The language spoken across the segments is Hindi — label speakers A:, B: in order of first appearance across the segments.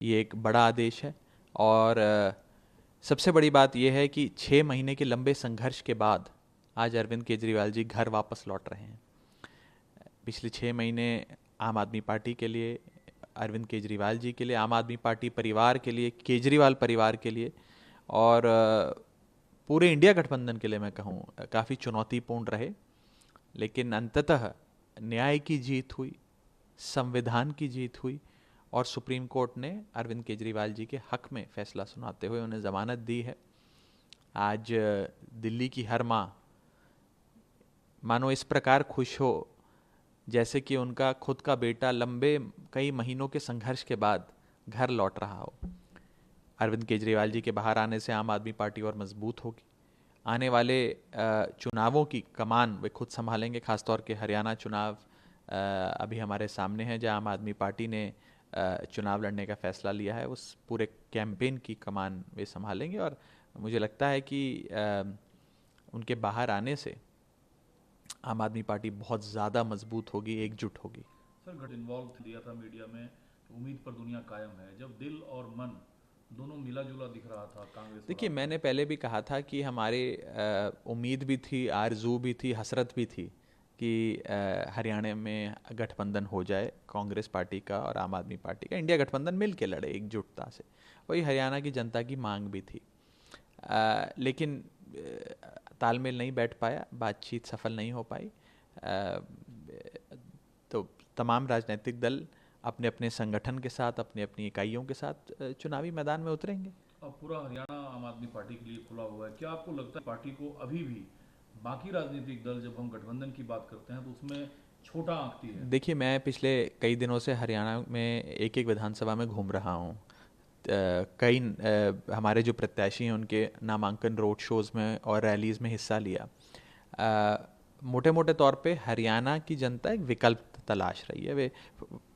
A: ये एक बड़ा आदेश है। और सबसे बड़ी बात यह है कि 6 महीने के लंबे संघर्ष के बाद आज अरविंद केजरीवाल जी घर वापस लौट रहे हैं। पिछले 6 महीने आम आदमी पार्टी के लिए, अरविंद केजरीवाल जी के लिए, आम आदमी पार्टी परिवार के लिए, केजरीवाल परिवार के लिए और पूरे इंडिया गठबंधन के लिए मैं कहूँ काफ़ी चुनौतीपूर्ण रहे। लेकिन अंततः न्याय की जीत हुई, संविधान की जीत हुई और सुप्रीम कोर्ट ने अरविंद केजरीवाल जी के हक में फैसला सुनाते हुए उन्हें ज़मानत दी है। आज दिल्ली की हर माँ मानो इस प्रकार खुश हो जैसे कि उनका खुद का बेटा लंबे कई महीनों के संघर्ष के बाद घर लौट रहा हो। अरविंद केजरीवाल जी के बाहर आने से आम आदमी पार्टी और मजबूत होगी। आने वाले चुनावों की कमान वे खुद संभालेंगे। खासतौर के हरियाणा चुनाव अभी हमारे सामने है, जहां आम आदमी पार्टी ने चुनाव लड़ने का फैसला लिया है। उस पूरे कैंपेन की कमान वे संभालेंगे और मुझे लगता है कि उनके बाहर आने से आम आदमी पार्टी बहुत ज़्यादा मजबूत होगी, एकजुट होगी।
B: सर, इन्वॉल्व दिया था मीडिया में, उम्मीद पर दुनिया कायम है, जब दिल और मन दोनों मिला जुला दिख रहा था कांग्रेस।
A: देखिए, मैंने पहले भी कहा था कि हमारे उम्मीद भी थी, आरजू भी थी, हसरत भी थी कि हरियाणा में गठबंधन हो जाए कांग्रेस पार्टी का और आम आदमी पार्टी का, इंडिया गठबंधन मिल के लड़े एकजुटता से। वही हरियाणा की जनता की मांग भी थी। लेकिन तालमेल नहीं बैठ पाया, बातचीत सफल नहीं हो पाई। तो तमाम राजनीतिक दल अपने अपने संगठन के साथ, अपनी अपनी इकाइयों के साथ चुनावी मैदान में उतरेंगे।
B: अब पूरा हरियाणा आम आदमी पार्टी के लिए खुला हुआ है। क्या आपको लगता है पार्टी को अभी भी बाकी राजनीतिक दल, जब हम गठबंधन की बात करते हैं तो उसमें छोटा आंकती है?
A: देखिए, मैं पिछले कई दिनों से हरियाणा में एक एक विधानसभा में घूम रहा हूँ। कई हमारे जो प्रत्याशी हैं उनके नामांकन रोड शोज़ में और रैलीज़ में हिस्सा लिया। मोटे मोटे तौर पे हरियाणा की जनता एक विकल्प तलाश रही है। वे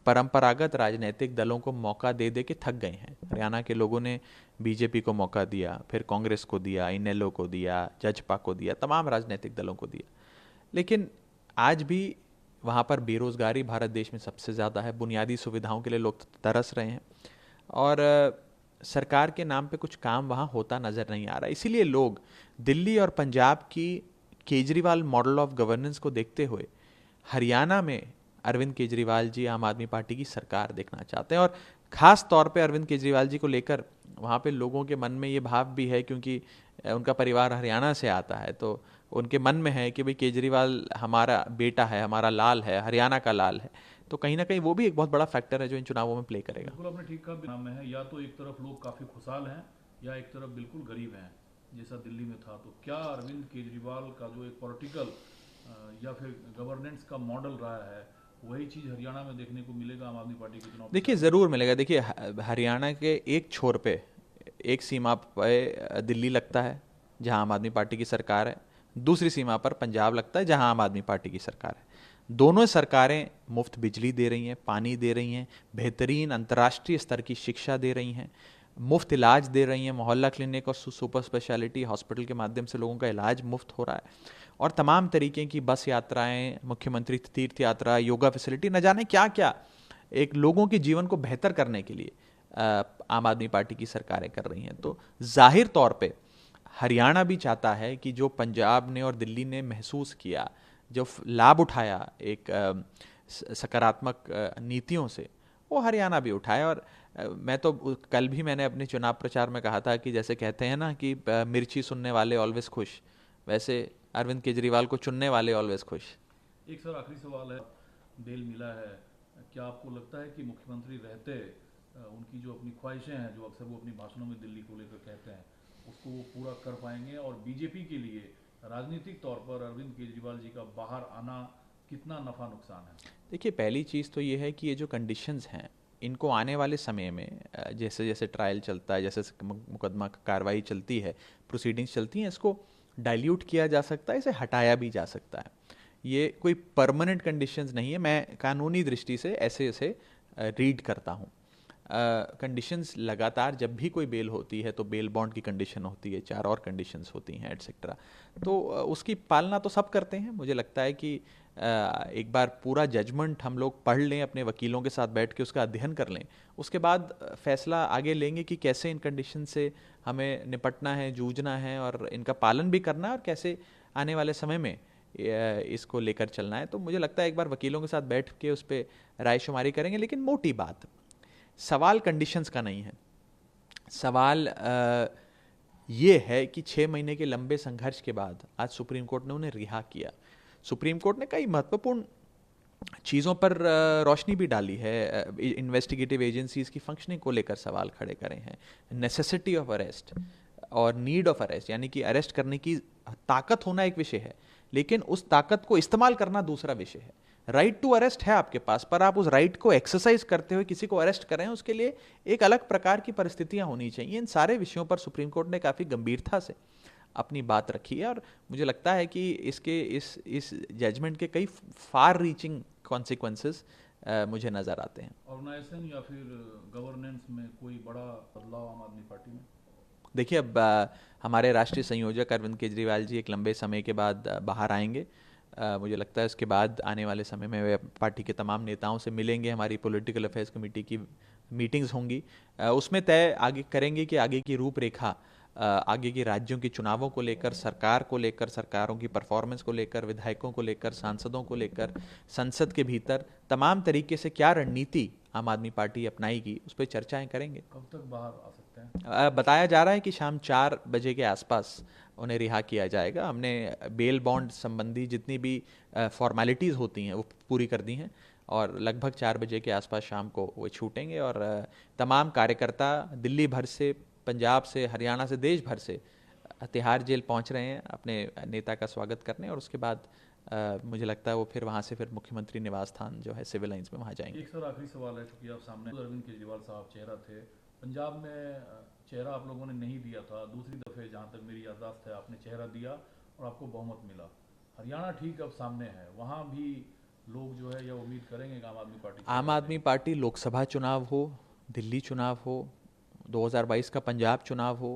A: परंपरागत राजनीतिक दलों को मौका दे दे के थक गए हैं। हरियाणा के लोगों ने बीजेपी को मौका दिया, फिर कांग्रेस को दिया, इनेलो को दिया, जजपा को दिया, तमाम राजनीतिक दलों को दिया। लेकिन आज भी वहाँ पर बेरोज़गारी भारत देश में सबसे ज़्यादा है। बुनियादी सुविधाओं के लिए लोग तरस रहे हैं और सरकार के नाम पे कुछ काम वहाँ होता नज़र नहीं आ रहा। इसीलिए लोग दिल्ली और पंजाब की केजरीवाल मॉडल ऑफ गवर्नेंस को देखते हुए हरियाणा में अरविंद केजरीवाल जी, आम आदमी पार्टी की सरकार देखना चाहते हैं। और ख़ास तौर पे अरविंद केजरीवाल जी को लेकर वहाँ पे लोगों के मन में ये भाव भी है, क्योंकि उनका परिवार हरियाणा से आता है, तो उनके मन में है कि भाई केजरीवाल हमारा बेटा है, हमारा लाल है, हरियाणा का लाल है। तो कहीं ना कहीं वो भी एक बहुत बड़ा फैक्टर है जो इन चुनावों में प्ले करेगा।
B: बिल्कुल, आपने ठीक कहा। नाम में है, या तो एक तरफ लोग काफ़ी खुशहाल हैं या एक तरफ बिल्कुल गरीब हैं, जैसा दिल्ली में था। तो क्या अरविंद केजरीवाल का जो एक पॉलिटिकल या फिर गवर्नेंस का मॉडल रहा है, वही चीज़ हरियाणा में देखने को मिलेगा आम आदमी पार्टी के चुनाव?
A: देखिए, ज़रूर मिलेगा। देखिए, हरियाणा के एक छोर पे, एक सीमा पे दिल्ली लगता है जहां आम आदमी पार्टी की सरकार है, दूसरी सीमा पर पंजाब लगता है जहां आम आदमी पार्टी की सरकार है। दोनों सरकारें मुफ्त बिजली दे रही हैं, पानी दे रही हैं, बेहतरीन अंतर्राष्ट्रीय स्तर की शिक्षा दे रही हैं, मुफ्त इलाज दे रही हैं। मोहल्ला क्लिनिक और सुपर स्पेशलिटी हॉस्पिटल के माध्यम से लोगों का इलाज मुफ्त हो रहा है। और तमाम तरीके की बस यात्राएं, मुख्यमंत्री तीर्थ यात्रा, योगा फैसिलिटी, न जाने क्या क्या एक लोगों के जीवन को बेहतर करने के लिए आम आदमी पार्टी की सरकारें कर रही हैं। तो जाहिर तौर पे हरियाणा भी चाहता है कि जो पंजाब ने और दिल्ली ने महसूस किया, जो लाभ उठाया एक सकारात्मक नीतियों से, वो हरियाणा भी उठाए। और मैं तो कल भी मैंने अपने चुनाव प्रचार में कहा था कि जैसे कहते हैं ना कि मिर्ची सुनने वाले ऑलवेज खुश, वैसे अरविंद केजरीवाल को चुनने वाले ऑलवेज खुश।
B: एक सर आखिरी सवाल है, बेल मिला है, क्या आपको लगता है कि मुख्यमंत्री रहते उनकी जो अपनी ख्वाहिशें हैं, जो अक्सर वो अपनी भाषणों में दिल्ली को लेकर कहते हैं, उसको वो पूरा कर पाएंगे? और बीजेपी के लिए राजनीतिक तौर पर अरविंद केजरीवाल जी का बाहर आना कितना नफा नुकसान है?
A: देखिए, पहली चीज़ तो ये है कि ये जो कंडीशंस हैं, इनको आने वाले समय में जैसे जैसे ट्रायल चलता है, जैसे मुकदमा कार्रवाई चलती है, प्रोसीडिंग्स चलती हैं, इसको डाइल्यूट किया जा सकता है, इसे हटाया भी जा सकता है। ये कोई परमानेंट कंडीशंस नहीं है। मैं कानूनी दृष्टि से ऐसे ऐसे रीड करता हूँ। कंडीशंस लगातार जब भी कोई बेल होती है तो बेल बॉन्ड की कंडीशन होती है, 4 और कंडीशंस होती हैं एटसेट्रा। तो उसकी पालना तो सब करते हैं। मुझे लगता है कि एक बार पूरा जजमेंट हम लोग पढ़ लें, अपने वकीलों के साथ बैठ के उसका अध्ययन कर लें, उसके बाद फैसला आगे लेंगे कि कैसे इन कंडीशन से हमें निपटना है, जूझना है और इनका पालन भी करना है और कैसे आने वाले समय में इसको लेकर चलना है। तो मुझे लगता है एक बार वकीलों के साथ बैठ के उस पर राय शुमारी करेंगे। लेकिन मोटी बात, सवाल कंडीशंस का नहीं है, सवाल ये है कि 6 महीने के लंबे संघर्ष के बाद आज सुप्रीम कोर्ट ने उन्हें रिहा किया। सुप्रीम कोर्ट ने कई महत्वपूर्ण चीज़ों पर रोशनी भी डाली है। इन्वेस्टिगेटिव एजेंसीज की फंक्शनिंग को लेकर सवाल खड़े करे हैं, नेसेसिटी ऑफ अरेस्ट और नीड ऑफ अरेस्ट, यानी कि अरेस्ट करने की ताकत होना एक विषय है, लेकिन उस ताकत को इस्तेमाल करना दूसरा विषय है। राइट टू अरेस्ट है आपके पास, पर आप उस राइट को एक्सरसाइज करते हुए किसी को अरेस्ट करें, उसके लिए एक अलग प्रकार की परिस्थितियां होनी चाहिए। इन सारे विषयों पर सुप्रीम कोर्ट ने काफ़ी गंभीरता से अपनी बात रखी है और मुझे लगता है कि इस जजमेंट के कई फार रीचिंग कॉन्सिक्वेंसेस मुझे नज़र आते हैं।
B: ऑर्गेनाइजेशन या फिर गवर्नेंस में कोई बड़ा बदलाव आम आदमी पार्टी में?
A: देखिए, अब हमारे राष्ट्रीय संयोजक अरविंद केजरीवाल जी एक लंबे समय के बाद बाहर आएंगे। मुझे लगता है इसके बाद आने वाले समय में वे पार्टी के तमाम नेताओं से मिलेंगे। हमारी पॉलिटिकल अफेयर्स कमेटी की मीटिंग्स होंगी, उसमें तय आगे करेंगे कि आगे की रूपरेखा, आगे के राज्यों के चुनावों को लेकर, सरकार को लेकर, सरकारों की परफॉर्मेंस को लेकर, विधायकों को लेकर, सांसदों को लेकर, संसद के भीतर तमाम तरीके से क्या रणनीति आम आदमी पार्टी अपनाएगी, उस पर चर्चाएं करेंगे।
B: कब तक बाहर आ सकते हैं?
A: बताया जा रहा है कि शाम 4 बजे के आसपास उन्हें रिहा किया जाएगा। हमने बेल बॉन्ड संबंधी जितनी भी फॉर्मेलिटीज़ होती हैं वो पूरी कर दी हैं और लगभग 4 बजे के आसपास शाम को वो छूटेंगे और तमाम कार्यकर्ता दिल्ली भर से, पंजाब से, हरियाणा से, देश भर से तिहाड़ जेल पहुंच रहे हैं अपने नेता का स्वागत करने और उसके बाद मुझे लगता है वो फिर वहाँ से फिर मुख्यमंत्री निवास स्थान जो है सिविल लाइंस में वहाँ जाएंगे।
B: एक सर आखिरी सवाल है, चूंकि आप सामने अरविंद केजरीवाल साहब चेहरा थे, पंजाब में चेहरा आप लोगों ने नहीं दिया था, दूसरी दफ़े जहाँ तक मेरी याददाश्त है आपने चेहरा दिया और आपको बहुमत मिला। हरियाणा ठीक अब सामने है, वहाँ भी लोग जो है यह उम्मीद करेंगे कि आम आदमी पार्टी
A: लोकसभा चुनाव हो, दिल्ली चुनाव हो, 2022 का पंजाब चुनाव हो,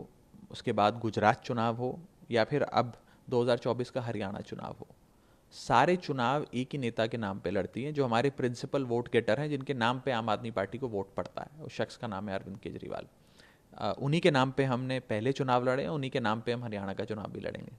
A: उसके बाद गुजरात चुनाव हो या फिर अब 2024 का हरियाणा चुनाव हो, सारे चुनाव एक ही नेता के नाम पे लड़ती हैं, जो हमारे प्रिंसिपल वोट गेटर हैं, जिनके नाम पे आम आदमी पार्टी को वोट पड़ता है। उस शख्स का नाम है अरविंद केजरीवाल। उन्हीं के नाम पे हमने पहले चुनाव लड़े, उन्हीं के नाम पे हम हरियाणा का चुनाव भी लड़ेंगे।